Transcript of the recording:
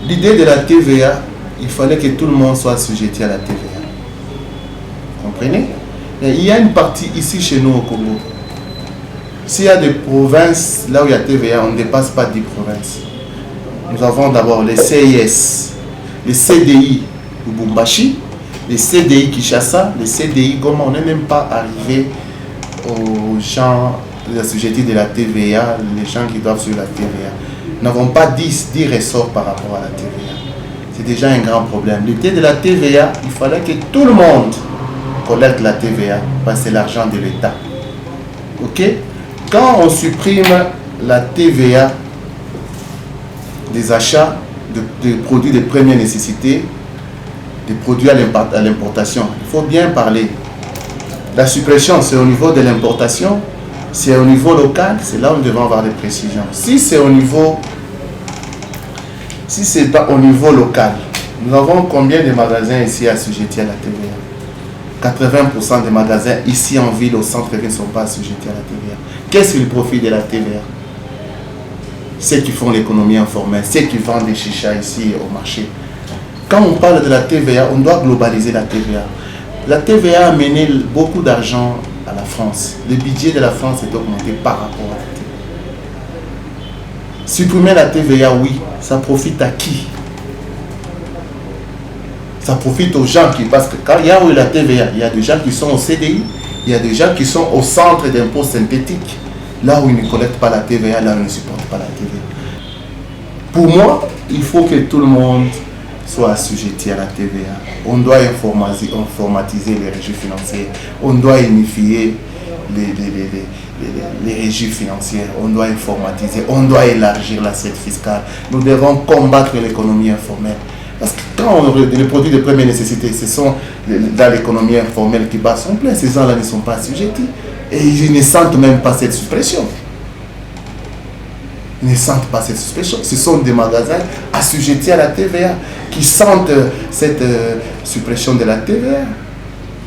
L'idée de la TVA, il fallait que tout le monde soit assujetti à la TVA. Vous comprenez? Et il y a une partie ici chez nous au Congo. S'il y a des provinces, là où il y a TVA, on ne dépasse pas 10 provinces. Nous avons d'abord les CIS, les CDI Lubumbashi, les CDI Kinshasa, les CDI Goma. On n'est même pas arrivé aux gens assujettis de la TVA, les gens qui doivent suivre la TVA. Nous n'avons pas 10 ressorts par rapport à la TVA. C'est déjà un grand problème. L'idée de la TVA, il fallait que tout le monde collecte la TVA, parce que c'est l'argent de l'État. Ok? Quand on supprime la TVA des achats de produits de première nécessité, des produits à l'importation, il faut bien parler. La suppression, c'est au niveau de l'importation, c'est au niveau local, c'est là où nous devons avoir des précisions. Si c'est au niveau, pas au niveau local, nous avons combien de magasins ici assujettis à la TVA? 80% des magasins ici en ville, au centre-ville, ne sont pas assujettis à la TVA. Qu'est-ce le profit de la TVA? Ceux qui font l'économie informelle, ceux qui vendent des chichas ici au marché. Quand on parle de la TVA, on doit globaliser la TVA. La TVA a amené beaucoup d'argent à la France. Le budget de la France est augmenté par rapport à la TVA. Supprimer la TVA, oui, ça profite à qui? Ça profite aux gens qui, parce que quand il y a eu la TVA, il y a des gens qui sont au CDI, il y a des gens qui sont au centre d'impôt synthétique, là où ils ne collectent pas la TVA, là où ils ne supportent pas la TVA. Pour moi, il faut que tout le monde soit assujetti à la TVA. On doit informatiser les régies financières, on doit unifier les régies financières, on doit informatiser, on doit élargir l'assiette fiscale. Nous devons combattre l'économie informelle. Parce que quand les produits de première nécessité, ce sont dans l'économie informelle qui bat son plein, ces gens-là ne sont pas assujettis. Et ils ne sentent même pas cette suppression. Ils ne sentent pas cette suppression. Ce sont des magasins assujettis à la TVA qui sentent cette suppression de la TVA.